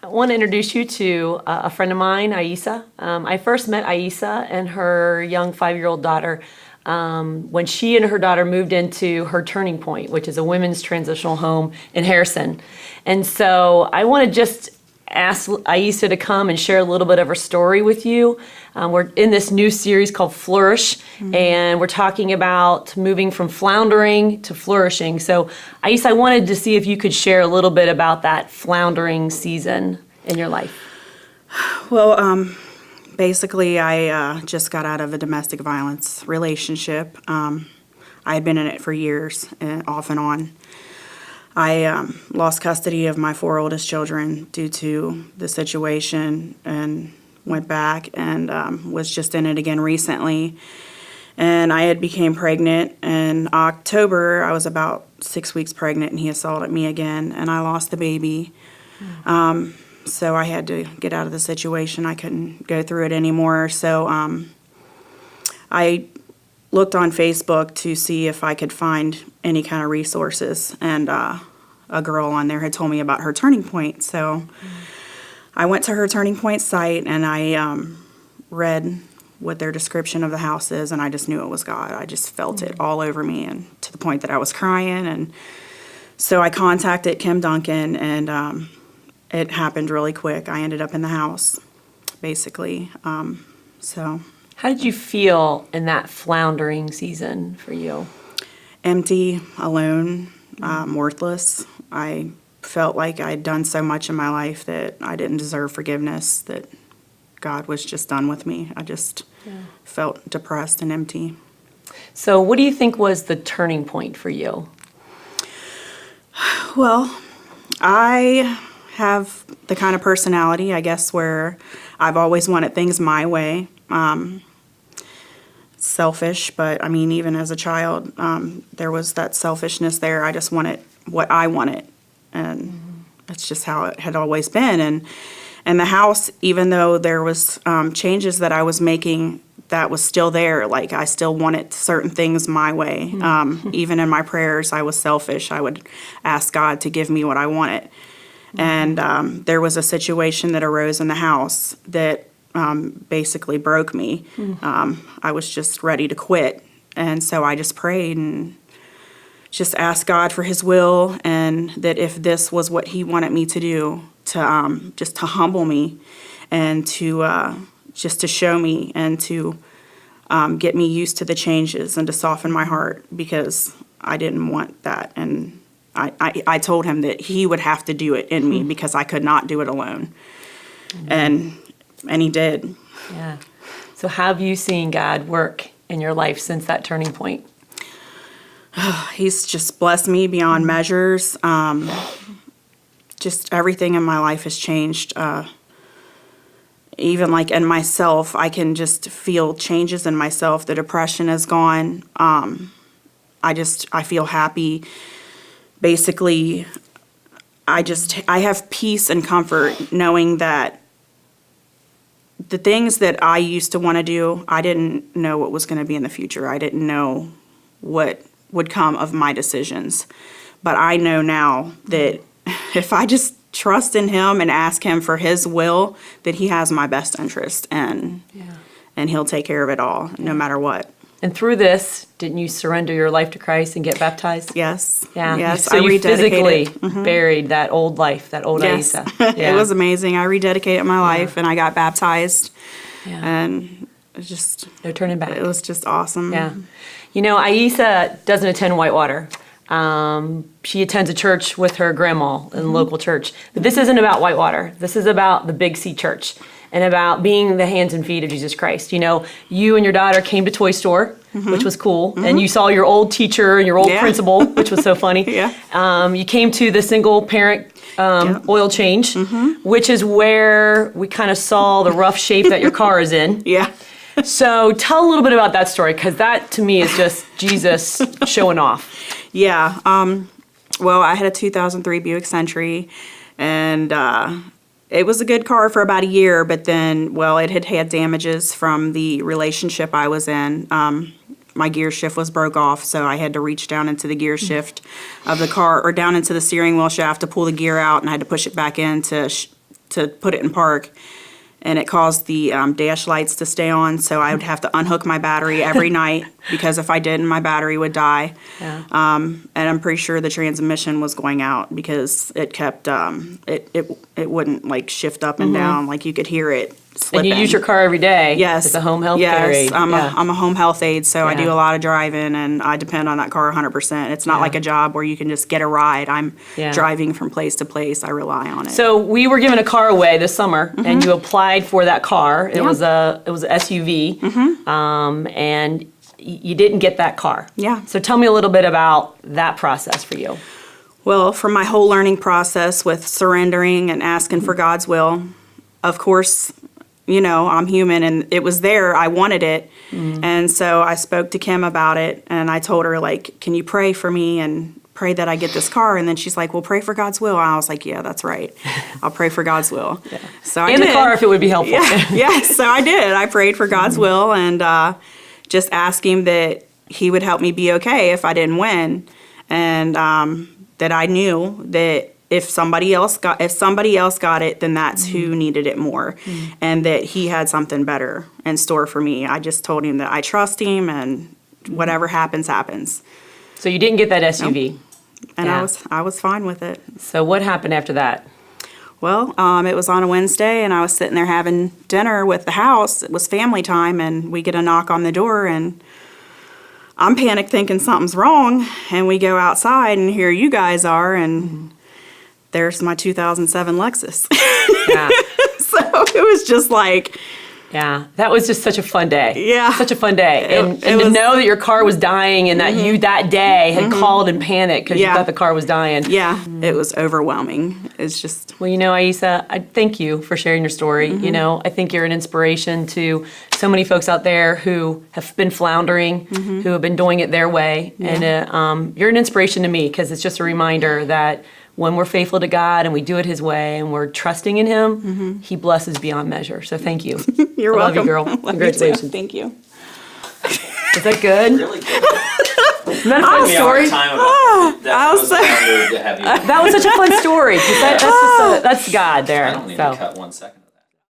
I want to introduce you to a friend of mine, Aisa. I first met Aisa and her young 5-year-old daughter when she and her daughter moved into her Turning Point, which is a women's transitional home in Harrison. And so I want to just ask Aisa to come and share a little bit of her story with you. We're in this new series called Flourish, and we're talking about moving from floundering to flourishing. So Aisa, I wanted to see if you could share a little bit about that floundering season in your life. Well, basically, I just got out of a domestic violence relationship. I had been in it for years, off and on. I lost custody of my 4 oldest children due to the situation and went back and was just in it again recently. And I had became pregnant in October. I was about 6 weeks pregnant, and he assaulted me again, and I lost the baby. So I had to get out of the situation. I couldn't go through it anymore. So I looked on Facebook to see if I could find any kind of resources, and a girl on there had told me about her Turning Point. So I went to her Turning Point site, and I read what their description of the house is, and I just knew it was God. I just felt it all over me, and to the point that I was crying. And so I contacted Kim Duncan, and it happened really quick. I ended up in the house, basically. How did you feel in that floundering season for you? Empty, alone, worthless. I felt like I'd done so much in my life that I didn't deserve forgiveness, that God was just done with me. I just felt depressed and empty. So what do you think was the turning point for you? Well, I have the kind of personality, I guess, where I've always wanted things my way. Selfish, but I mean, even as a child, there was that selfishness there. I just wanted what I wanted, and that's just how it had always been. And the house, even though there was changes that I was making, that was still there. Like, I still wanted certain things my way. Even in my prayers, I was selfish. I would ask God to give me what I wanted. And there was a situation that arose in the house that basically broke me. I was just ready to quit. And so I just prayed and just asked God for his will, and that if this was what he wanted me to do, to just to humble me, and to just to show me, and to get me used to the changes, and to soften my heart, because I didn't want that. And I told him that he would have to do it in me, because I could not do it alone. And he did. Yeah. So how have you seen God work in your life since that turning point? He's just blessed me beyond measures. Just everything in my life has changed. Even like in myself, I can just feel changes in myself. The depression is gone. I feel happy. Basically, I have peace and comfort knowing that the things that I used to want to do, I didn't know what was going to be in the future. I didn't know what would come of my decisions. But I know now that if I just trust in him and ask him for his will, that he has my best interest, and he'll take care of it all, no matter what. And through this, didn't you surrender your life to Christ and get baptized? Yes. Yeah. Yes. So you physically buried that old life, that old Aisa. It was amazing. I rededicated my life, and I got baptized. And it just... no turning back. It was just awesome. Yeah. You know, Aisa doesn't attend Whitewater. She attends a church with her grandma in the local church. But this isn't about Whitewater. This is about the Big C Church, and about being the hands and feet of Jesus Christ. You know, you and your daughter came to Toy Store, which was cool, and you saw your old teacher and your old principal, which was so funny. You came to the single parent oil change, which is where we kind of saw the rough shape that your car is in. So tell a little bit about that story, because that to me is just Jesus showing off. Well, I had a 2003 Buick Century, and it was a good car for about a year, but then, well, it had had damages from the relationship I was in. My gear shift was broke off, so I had to reach down into the gear shift of the car, or down into the steering wheel shaft to pull the gear out, and I had to push it back in to to put it in park. And it caused the dash lights to stay on, so I would have to unhook my battery every night because if I didn't, my battery would die. Yeah. And I'm pretty sure the transmission was going out because it kept it wouldn't like shift up and down, like you could hear it slipping. And you use your car every day. Yes. As a home health yes. care aide. I'm a home health aide, so I do Yeah. a lot of driving, and I depend on that car 100%. It's not Yeah. like a job where you can just get a ride. I'm Yeah. driving from place to place. I rely on it. So we were given a car away this summer, and you applied for that car. It Yeah. was a SUV, and you didn't get that car. Yeah. So tell me a little bit about that process for you. Well, from my whole learning process with surrendering and asking for God's will, of course, I'm human and it was there. I wanted it. And so I spoke to Kim about it and I told her, like, can you pray for me and pray that I get this car? And then she's like, well, pray for God's will. And I was like, yeah, that's right. I'll pray for God's will. Yeah. So I In did. the car if it would be helpful. Yes, so I did. I prayed for God's will and just asked him that he would help me be okay if I didn't win. And that I knew that if somebody else got it, then that's who needed it more, and that he had something better in store for me. I just told him that I trust him, and whatever happens, happens. So you didn't get that SUV. And Yeah. I was fine with it. So what happened after that? Well, it was on a Wednesday, and I was sitting there having dinner with the house. It was family time, and we get a knock on the door, and I'm panicked thinking something's wrong, and we go outside, and here you guys are, and there's my 2007 Lexus. Yeah. So it was just like, Yeah, that was just such a fun day. Yeah. Such a fun day. And It to was- know that your car was dying and that you that day had called in panic because you Yeah. thought the car was dying. yeah, it was overwhelming. It's just, Well, Aisa, I thank you for sharing your story. I think you're an inspiration to so many folks out there who have been floundering, who have been doing it their way. And you're an inspiration to me because it's just a reminder that when we're faithful to God and we do it His way and we're trusting in Him, He blesses beyond measure. So thank you. you're I welcome. love you, girl. Love you too. Congratulations. Thank you. Is that good? Really good. Isn't that a fun Give me a hard story? time about that. I I was was so- honored to have you. That was such a fun story. 'Cause that's God there. I don't need so. to cut 1 second.